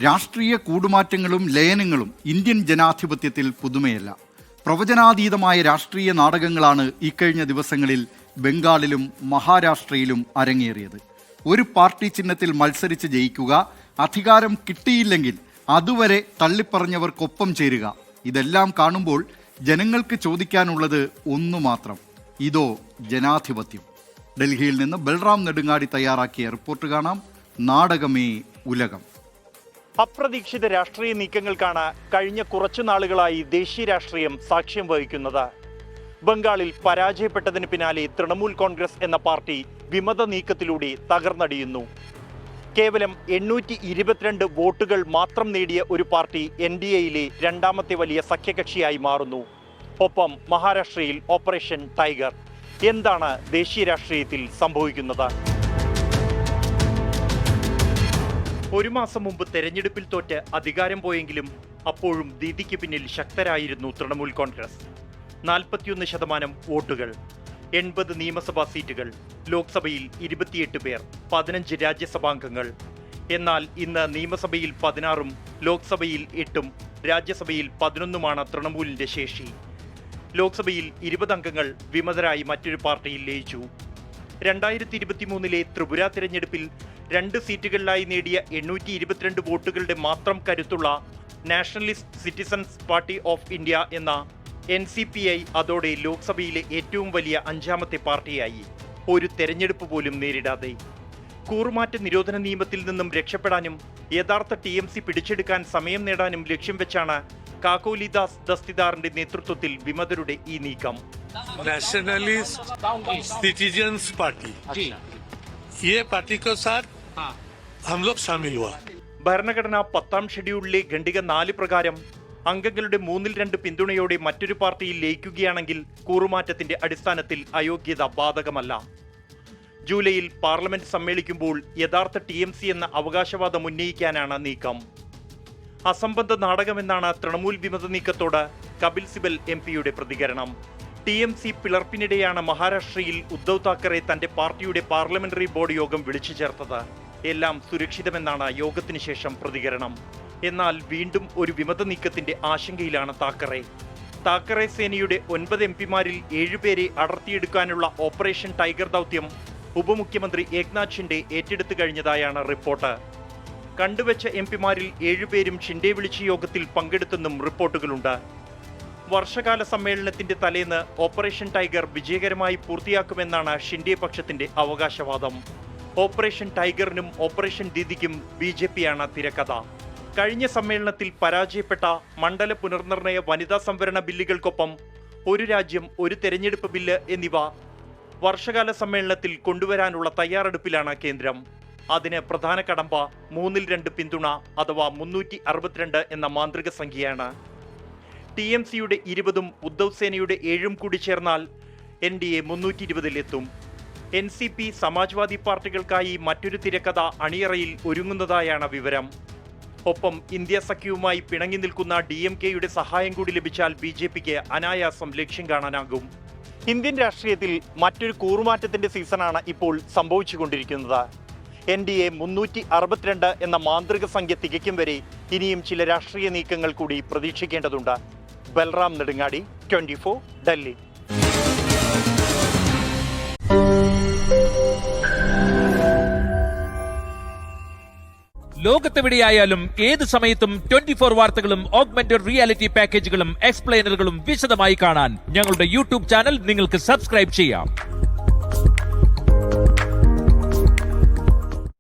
രാഷ്ട്രീയ കൂടുമാറ്റങ്ങളും ലയനങ്ങളും ഇന്ത്യൻ ജനാധിപത്യത്തിൽ പുതുമയല്ല. പ്രവചനാതീതമായ രാഷ്ട്രീയ നാടകങ്ങളാണ് ഇക്കഴിഞ്ഞ ദിവസങ്ങളിൽ ബംഗാളിലും മഹാരാഷ്ട്രയിലും അരങ്ങേറിയത്. ഒരു പാർട്ടി ചിഹ്നത്തിൽ മത്സരിച്ച് ജയിക്കുക, അധികാരം കിട്ടിയില്ലെങ്കിൽ അതുവരെ തള്ളിപ്പറഞ്ഞവർക്കൊപ്പം ചേരുക. ഇതെല്ലാം കാണുമ്പോൾ ജനങ്ങൾക്ക് ചോദിക്കാനുള്ളത് ഒന്നു മാത്രം: ഇതോ ജനാധിപത്യം? ഡൽഹിയിൽ നിന്ന് ബൽറാം നെടുങ്ങാടി തയ്യാറാക്കിയ റിപ്പോർട്ട് കാണാം. നാടകമേ ഉലകം. അപ്രതീക്ഷിത രാഷ്ട്രീയ നീക്കങ്ങൾക്കാണ് കഴിഞ്ഞ കുറച്ചു നാളുകളായി ദേശീയ രാഷ്ട്രീയം സാക്ഷ്യം വഹിക്കുന്നത്. ബംഗാളിൽ പരാജയപ്പെട്ടതിന് പിന്നാലെ തൃണമൂൽ കോൺഗ്രസ് എന്ന പാർട്ടി വിമത നീക്കത്തിലൂടെ തകർന്നടിയുന്നു. കേവലം 822 വോട്ടുകൾ മാത്രം നേടിയ ഒരു പാർട്ടി NDAയിലെ രണ്ടാമത്തെ വലിയ സഖ്യകക്ഷിയായി മാറുന്നു. ഒപ്പം മഹാരാഷ്ട്രയിൽ ഓപ്പറേഷൻ ടൈഗർ. എന്താണ് ദേശീയ രാഷ്ട്രീയത്തിൽ സംഭവിക്കുന്നത്? ഒരു മാസം മുമ്പ് തെരഞ്ഞെടുപ്പിൽ തോറ്റ് അധികാരം പോയെങ്കിലും അപ്പോഴും ദീദിക്ക് പിന്നിൽ ശക്തരായിരുന്നു തൃണമൂൽ കോൺഗ്രസ്. 41% വോട്ടുകൾ, 80 നിയമസഭാ സീറ്റുകൾ, ലോക്സഭയിൽ 28 പേർ, 15 രാജ്യസഭാംഗങ്ങൾ. എന്നാൽ ഇന്ന് നിയമസഭയിൽ 16ഉം ലോക്സഭയിൽ 8ഉം രാജ്യസഭയിൽ 11ഉമാണ് തൃണമൂലിന്റെ ശേഷി. ലോക്സഭയിൽ 20 അംഗങ്ങൾ വിമതരായി മറ്റൊരു പാർട്ടിയിൽ ലയിച്ചു. 2023 ത്രിപുര തിരഞ്ഞെടുപ്പിൽ 2 സീറ്റുകളിലായി നേടിയ 822 വോട്ടുകളുടെ മാത്രം കരുത്തുള്ള nationalist citizens party of India എന്ന NCPI അതോടെ ലോക്സഭയിലെ ഏറ്റവും വലിയ 5ാമത്തെ പാർട്ടിയായി, ഒരു തെരഞ്ഞെടുപ്പ് പോലും നേരിടാതെ. കൂറുമാറ്റ നിരോധന നിയമത്തിൽ നിന്നും രക്ഷപ്പെടാനും യഥാർത്ഥ TMC പിടിച്ചെടുക്കാൻ സമയം നേടാനും ലക്ഷ്യം വെച്ചാണ് കാക്കോലിദാസ് ദസ്തിദാറിന്റെ നേതൃത്വത്തിൽ വിമതരുടെ ഈ നീക്കം. नेशनलिस्ट सिटीजन्स पार्टी, ये पार्टी के साथ हम लोग शामिल हुआ. ഭരണഘടന 10ാം ഷെഡ്യൂളിലെ ഖണ്ഡിക 4 പ്രകാരം അംഗങ്ങളുടെ 2/3 പിന്തുണയോടെ മറ്റൊരു പാർട്ടിയിൽ ലയിക്കുകയാണെങ്കിൽ കൂറുമാറ്റത്തിന്റെ അടിസ്ഥാനത്തിൽ അയോഗ്യത ബാധകമല്ല. ജൂലൈയിൽ പാർലമെന്റ് സമ്മേളിക്കുമ്പോൾ യഥാർത്ഥ TMC എന്ന അവകാശവാദം ഉന്നയിക്കാനാണ് നീക്കം. അസംബന്ധ നാടകമെന്നാണ് തൃണമൂൽ വിമത നീക്കത്തോട് കപിൽ സിബൽ MP-യുടെ പ്രതികരണം. TMC പിളർപ്പിനിടെയാണ് മഹാരാഷ്ട്രയിൽ ഉദ്ധവ് താക്കറെ തന്റെ പാർട്ടിയുടെ പാർലമെന്ററി ബോർഡ് യോഗം വിളിച്ചു ചേർത്തത്. എല്ലാം സുരക്ഷിതമെന്നാണ് യോഗത്തിന് ശേഷം പ്രതികരണം. എന്നാൽ വീണ്ടും ഒരു വിമത നീക്കത്തിന്റെ ആശങ്കയിലാണ് താക്കറെ സേനയുടെ 9 MP-മാരിൽ 7 പേരെ അടർത്തിയെടുക്കാനുള്ള ഓപ്പറേഷൻ ടൈഗർ ദൗത്യം ഉപമുഖ്യമന്ത്രി ഏക്നാഥ് ഷിൻഡെ ഏറ്റെടുത്തു കഴിഞ്ഞതായാണ് റിപ്പോർട്ട്. കണ്ടുവച്ച MP-മാരിൽ 7 പേരും ഷിൻഡെ വിളിച്ച യോഗത്തിൽ പങ്കെടുത്തെന്നും റിപ്പോർട്ടുകളുണ്ട്. വർഷകാല സമ്മേളനത്തിന്റെ തലേന്ന് ഓപ്പറേഷൻ ടൈഗർ വിജയകരമായി പൂർത്തിയാക്കുമെന്നാണ് ഷിൻഡെ പക്ഷത്തിന്റെ അവകാശവാദം. ഓപ്പറേഷൻ ടൈഗറിനും ഓപ്പറേഷൻ ദീദിക്കും BJP-യാണ് തിരക്കഥ. കഴിഞ്ഞ സമ്മേളനത്തിൽ പരാജയപ്പെട്ട മണ്ഡല പുനർനിർണയ വനിതാ സംവരണ ബില്ലുകൾക്കൊപ്പം ഒരു രാജ്യം ഒരു തെരഞ്ഞെടുപ്പ് ബില്ല് എന്നിവ വർഷകാല സമ്മേളനത്തിൽ കൊണ്ടുവരാനുള്ള തയ്യാറെടുപ്പിലാണ് കേന്ദ്രം. അതിന് പ്രധാന കടമ്പ 2/3 പിന്തുണ അഥവാ 362 എന്ന മാന്ത്രിക സംഖ്യയാണ്. TMC-യുടെ 20ഉം ഉദ്ധവ് സേനയുടെ 7ഉം കൂടി ചേർന്നാൽ NDA 320-ലെത്തും. NCP സമാജ്വാദി പാർട്ടികൾക്കായി മറ്റൊരു തിരക്കഥ അണിയറയിൽ ഒരുങ്ങുന്നതായാണ് വിവരം. ഒപ്പം ഇന്ത്യ സഖ്യവുമായി പിണങ്ങി നിൽക്കുന്ന DMK-യുടെ സഹായം കൂടി ലഭിച്ചാൽ BJP-ക്ക് അനായാസം ലക്ഷ്യം കാണാനാകും. ഇന്ത്യൻ രാഷ്ട്രീയത്തിൽ മറ്റൊരു കൂറുമാറ്റത്തിന്റെ സീസണാണ് ഇപ്പോൾ സംഭവിച്ചുകൊണ്ടിരിക്കുന്നത്. NDA 362 എന്ന മാന്ത്രിക സംഖ്യ തികയ്ക്കും വരെ ഇനിയും ചില രാഷ്ട്രീയ നീക്കങ്ങൾ കൂടി പ്രതീക്ഷിക്കേണ്ടതുണ്ട്. ബൽറാം നെടുങ്ങാടി, 24, ഡൽഹി. ലോകത്തെവിടെയായാലും ഏത് സമയത്തും 24 വാർത്തകളും ഓഗ്മെന്റഡ് റിയാലിറ്റി പാക്കേജുകളും എക്സ്പ്ലെയിനറുകളും വിശദമായി കാണാൻ ഞങ്ങളുടെ YouTube ചാനൽ നിങ്ങൾക്ക് സബ്സ്ക്രൈബ് ചെയ്യാം.